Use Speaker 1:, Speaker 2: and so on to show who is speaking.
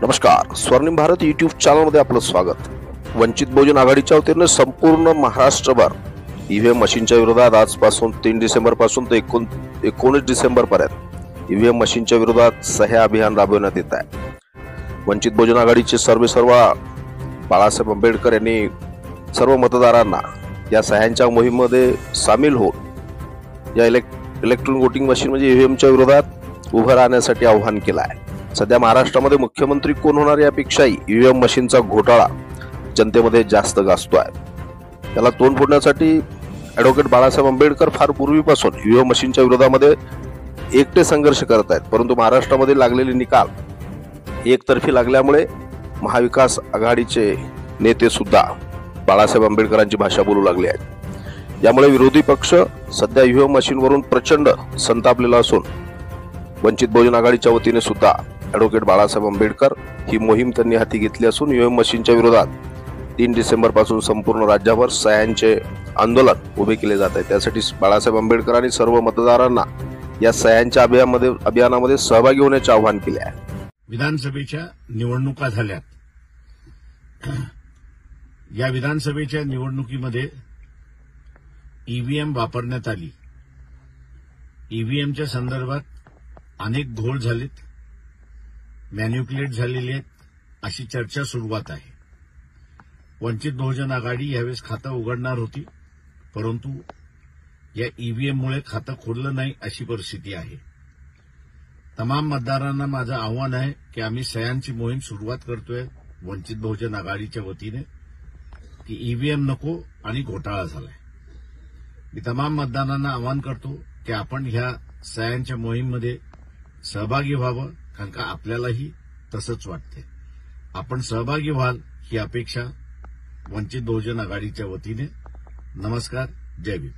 Speaker 1: नमस्कार, स्वर्णिम भारत यूट्यूब चॅनलमध्ये आपलं स्वागत। वंचित बहुजन आघाडीच्या वतीने संपूर्ण महाराष्ट्रभर ईव्हीएम मशीनच्या विरोधात आजपासून 3 डिसेंबर पासून ते 19 डिसेंबर पर्यंत ईव्हीएम मशीनच्या विरोधात सह्या अभियान राबवण्यात येत आहे। वंचित बहुजन आघाडीचे सर्वेसर्वा बाळासाहेब आंबेडकर यांनी सर्व मतदारांना या सह्यांच्या मोहिमेमध्ये सामील होऊन या इलेक्ट्रॉनिक वोटिंग मशीन म्हणजे ईव्हीएमच्या विरोधात उभं राहण्यासाठी आवाहन केलं आहे। सध्या महाराष्ट्रामध्ये मुख्यमंत्री कोण होणार यापेक्षाही ईव्हीएम मशीनचा घोटाळा जनतेमध्ये जास्त गाजतो आहे। त्याला तोंड फोडण्यासाठी ॲडव्होकेट बाळासाहेब आंबेडकर फार पूर्वीपासून ईव्हीएम मशीनच्या विरोधामध्ये एकटे संघर्ष करत आहेत, परंतु महाराष्ट्रामध्ये लागलेले निकाल एकतर्फी लागल्यामुळे महाविकास आघाडीचे नेते सुद्धा बाळासाहेब आंबेडकरांची भाषा बोलू लागले आहेत। यामुळे विरोधी पक्ष सध्या ईव्हीएम मशीनवरून प्रचंड संतापलेला असून वंचित बहुजन आघाडीच्या वतीने सुद्धा ॲडव्होकेट बाळासाहेब आंबेडकर ही मोहीम त्यांनी हाती घेतली असून ईव्हीएम मशीनच्या विरोधात 3 डिसेंबर पासून संपूर्ण राज्यभर सह्यांचे आंदोलन उभे केले जात आहे। त्यासाठी बाळासाहेब आंबेडकर आणि सर्व मतदारांना या सह्यांच्या अभियानामध्ये सहभागी होण्याचे आवाहन केले आहे।
Speaker 2: विधानसभेच्या निवडणुका झाल्यात। या विधानसभेच्या निवडणुकीमध्ये ईव्हीएम वापरण्यात आली। ईव्हीएमच्या संदर्भात अनेक घोळ झालेत, मॅन्युप्युलेट झालेले आहेत अशी चर्चा सुरुवात आहे। वंचित बहुजन आघाडी यावेळेस खातं उघडणार होती, परंतु या ईव्हीएममुळे खातं खोललं नाही अशी परिस्थिती आहे। तमाम मतदारांना माझं आव्हान आहे की आम्ही सह्यांची मोहीम सुरुवात करतोय वंचित बहुजन आघाडीच्या वतीने की ईव्हीएम नको आणि घोटाळा झालाय। मी तमाम मतदारांना आवाहन करतो की आपण ह्या सह्यांच्या मोहीममध्ये सहभागी व्हावं, कारण का आपल्यालाही तसंच वाटतंय। आपण सहभागी व्हाल ही अपेक्षा वंचित बहुजन आघाडीच्या वतीने। नमस्कार, जय भीम।